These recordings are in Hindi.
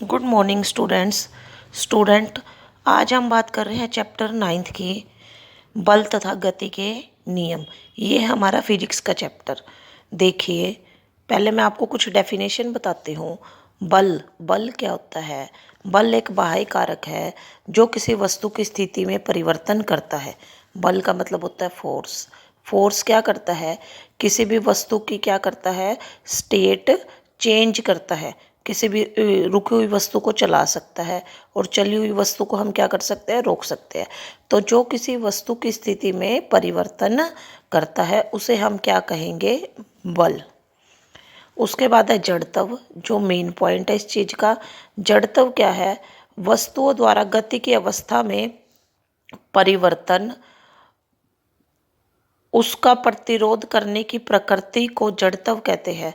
Good morning student. आज हम बात कर रहे हैं चैप्टर 9 की बल तथा गति के नियम। ये है हमारा फिजिक्स का चैप्टर। देखिए, पहले मैं आपको कुछ डेफिनेशन बताती हूँ। बल क्या होता है? बल एक बाह्य कारक है जो किसी वस्तु की स्थिति में परिवर्तन करता है। बल का मतलब होता है फोर्स। फोर्स क्या करता है? किसी भी वस्तु की क्या करता है? स्टेट चेंज करता है। किसी भी रुकी हुई वस्तु को चला सकता है और चली हुई वस्तु को हम क्या कर सकते हैं? रोक सकते हैं। तो जो किसी वस्तु की स्थिति में परिवर्तन करता है उसे हम क्या कहेंगे? बल। उसके बाद है जड़त्व, जो मेन पॉइंट है इस चीज का। जड़त्व क्या है? वस्तुओं द्वारा गति की अवस्था में परिवर्तन, उसका प्रतिरोध करने की प्रकृति को जड़त्व कहते हैं।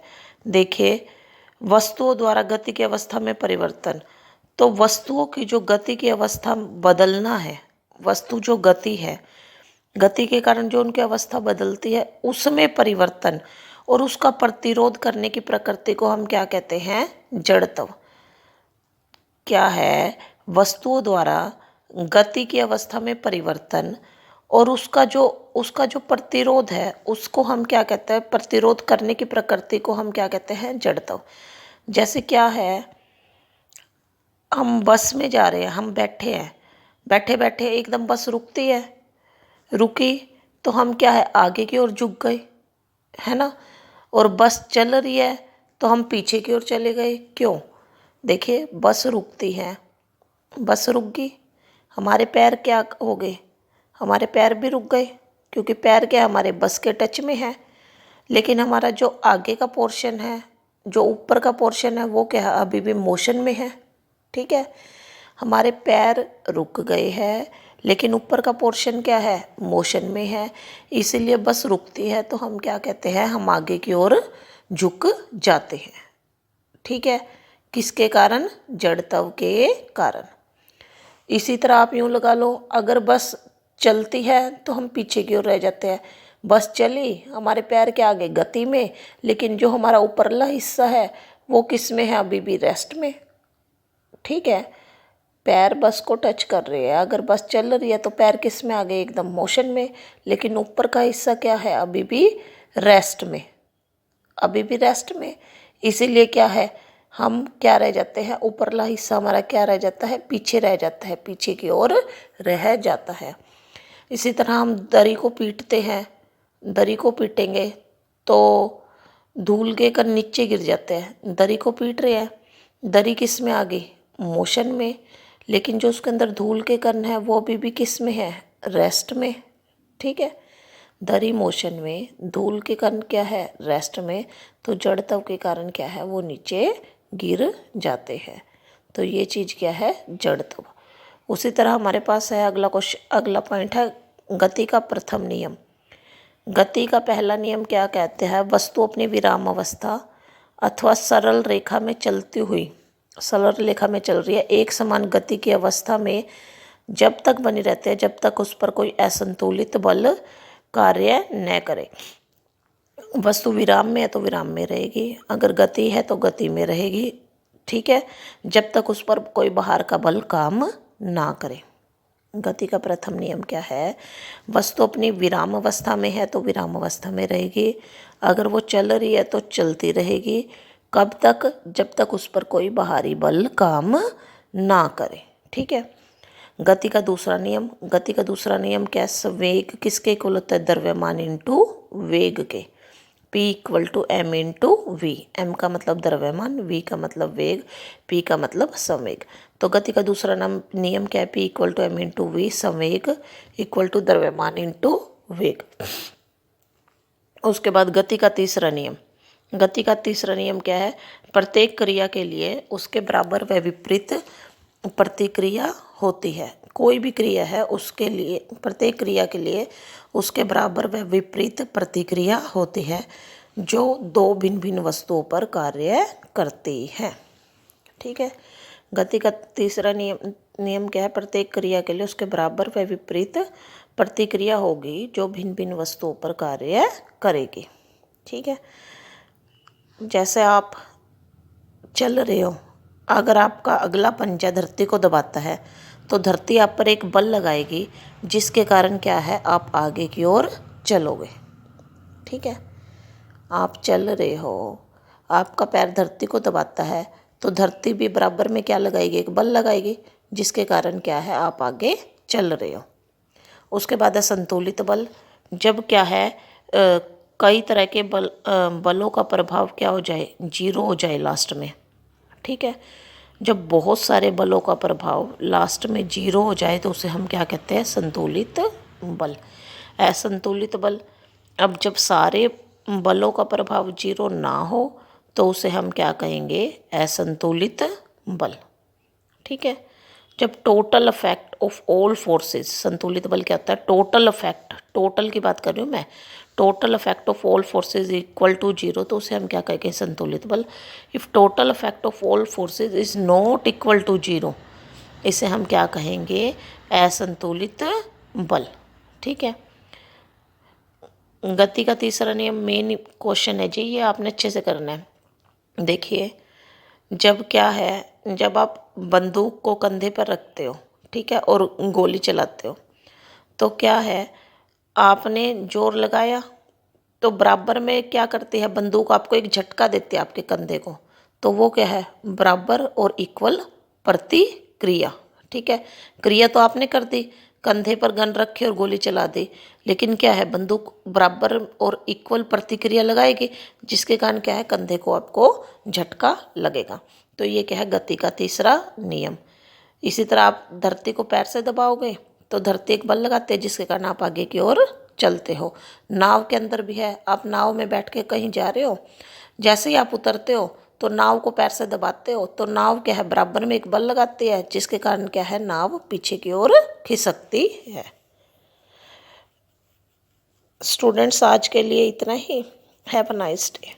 देखिए, वस्तुओं द्वारा गति की अवस्था में परिवर्तन, तो वस्तुओं की जो गति की अवस्था बदलना है, वस्तु जो गति है, गति के कारण जो उनकी अवस्था बदलती है उसमें परिवर्तन और उसका प्रतिरोध करने की प्रकृति को हम क्या कहते हैं? जड़त्व। क्या है? वस्तुओं द्वारा गति की अवस्था में परिवर्तन और उसका जो प्रतिरोध है उसको हम क्या कहते हैं? प्रतिरोध करने की प्रकृति को हम क्या कहते हैं? जड़त्व। जैसे क्या है, हम बस में जा रहे हैं, हम बैठे हैं, बैठे बैठे एकदम बस रुकती है, रुकी तो हम क्या है? आगे की ओर झुक गए, है ना। और बस चल रही है तो हम पीछे की ओर चले गए। क्यों? देखिए, बस रुकती है, बस रुक गई, हमारे पैर क्या हो गए? हमारे पैर भी रुक गए, क्योंकि पैर क्या हमारे बस के टच में है। लेकिन हमारा जो आगे का पोर्शन है, जो ऊपर का पोर्शन है, वो क्या है? अभी भी मोशन में है। ठीक है, हमारे पैर रुक गए हैं लेकिन ऊपर का पोर्शन क्या है? मोशन में है। इसीलिए बस रुकती है तो हम क्या कहते हैं? हम आगे की ओर झुक जाते हैं। ठीक है, किसके कारण? जड़त्व के कारण। इसी तरह आप यूं लगा लो, अगर बस चलती है तो हम पीछे की ओर रह जाते हैं। बस चली, हमारे पैर के आगे गति में, लेकिन जो हमारा ऊपरला हिस्सा है वो किस में है? अभी भी रेस्ट में। ठीक है, पैर बस को टच कर रहे हैं, अगर बस चल रही है तो पैर किस में आ गए? एकदम मोशन में। लेकिन ऊपर का हिस्सा क्या है? अभी भी रेस्ट में, अभी भी रेस्ट में। इसीलिए क्या है? हम क्या रह जाते हैं? ऊपरला हिस्सा हमारा क्या रह जाता है? पीछे रह जाता है, पीछे की ओर रह जाता है। इसी तरह हम दरी को पीटते हैं, दरी को पीटेंगे तो धूल के कण नीचे गिर जाते हैं। दरी को पीट रहे हैं, दरी किस में आ गई? मोशन में। लेकिन जो उसके अंदर धूल के कण है वो अभी भी किस में है? रेस्ट में। ठीक है, दरी मोशन में, धूल के कण क्या है? रेस्ट में। तो जड़त्व के कारण क्या है? वो नीचे गिर जाते हैं। तो ये चीज़ क्या है? जड़त्व। उसी तरह हमारे पास है अगला पॉइंट है गति का प्रथम नियम। गति का पहला नियम क्या कहते हैं? वस्तु अपनी विराम अवस्था अथवा सरल रेखा में चलती हुई, सरल रेखा में चल रही है, एक समान गति की अवस्था में जब तक बनी रहती है जब तक उस पर कोई असंतुलित बल कार्य न करे। वस्तु विराम में है तो विराम में रहेगी, अगर गति है तो गति में रहेगी। ठीक है, जब तक उस पर कोई बाहर का बल काम ना करे। गति का प्रथम नियम क्या है? वस्तु अपनी विराम अवस्था में है तो विराम अवस्था में रहेगी, अगर वो चल रही है तो चलती रहेगी। कब तक? जब तक उस पर कोई बाहरी बल काम ना करे। ठीक है, गति का दूसरा नियम, गति का दूसरा नियम क्या है? संवेग किसके इक्वल होता है? द्रव्यमान इंटू वेग के। P equal to M into V. M का मतलब द्रव्यमान, वी का मतलब वेग, P का मतलब संवेग। तो गति का दूसरा नियम क्या है? P equal to M into V, संवेग इक्वल टू द्रव्यमान इंटू वेग। उसके बाद गति का तीसरा नियम, गति का तीसरा नियम क्या है? प्रत्येक क्रिया के लिए उसके बराबर व विपरीत प्रतिक्रिया होती है। कोई भी क्रिया है उसके लिए, प्रत्येक क्रिया के लिए उसके बराबर व विपरीत प्रतिक्रिया होती है जो दो भिन्न भिन्न वस्तुओं पर कार्य करती है। ठीक है, गति का तीसरा नियम क्या है? प्रत्येक क्रिया के लिए उसके बराबर व विपरीत प्रतिक्रिया होगी जो भिन्न भिन्न वस्तुओं पर कार्य करेगी। ठीक है, जैसे आप चल रहे हो, अगर आपका अगला पंजा धरती को दबाता है तो धरती आप पर एक बल लगाएगी, जिसके कारण क्या है, आप आगे की ओर चलोगे। ठीक है, आप चल रहे हो, आपका पैर धरती को दबाता है तो धरती भी बराबर में क्या लगाएगी, एक बल लगाएगी, जिसके कारण क्या है, आप आगे चल रहे हो। उसके बाद है संतुलित बल। जब क्या है कई तरह के बलों का प्रभाव क्या हो जाए, जीरो हो जाए लास्ट में। ठीक है, जब बहुत सारे बलों का प्रभाव लास्ट में जीरो हो जाए तो उसे हम क्या कहते हैं, संतुलित बल। असंतुलित बल, अब जब सारे बलों का प्रभाव जीरो ना हो तो उसे हम क्या कहेंगे, असंतुलित बल। ठीक है, जब total effect of all forces, संतुलित बल क्या होता है, टोटल इफेक्ट, टोटल की बात कर रही हूँ मैं, total effect of all forces equal to zero, तो उसे हम क्या कहेंगे, संतुलित बल। If total effect of all forces is not equal to zero, इसे हम क्या कहेंगे, असंतुलित बल। ठीक है, गति का तीसरा नियम मेन क्वेश्चन है जी, ये आपने अच्छे से करना है। देखिए, जब क्या है, जब आप बंदूक को कंधे पर रखते हो, ठीक है, और गोली चलाते हो, तो क्या है, आपने जोर लगाया तो बराबर में क्या करती है बंदूक, आपको एक झटका देती है आपके कंधे को, तो वो क्या है, बराबर और इक्वल प्रतिक्रिया। ठीक है, क्रिया तो आपने कर दी, कंधे पर गन रखे और गोली चला दी, लेकिन क्या है, बंदूक बराबर और इक्वल प्रतिक्रिया लगाएगी, जिसके कारण क्या है, कंधे को आपको झटका लगेगा। तो ये क्या है, गति का तीसरा नियम। इसी तरह आप धरती को पैर से दबाओगे तो धरती एक बल लगाते हैं, जिसके कारण आप आगे की ओर चलते हो। नाव के अंदर भी है, आप नाव में बैठ के कहीं जा रहे हो, जैसे ही आप उतरते हो तो नाव को पैर से दबाते हो तो नाव क्या है, बराबर में एक बल लगाती है, जिसके कारण क्या है, नाव पीछे की ओर खिसकती है। स्टूडेंट्स, आज के लिए इतना ही। Have a nice day.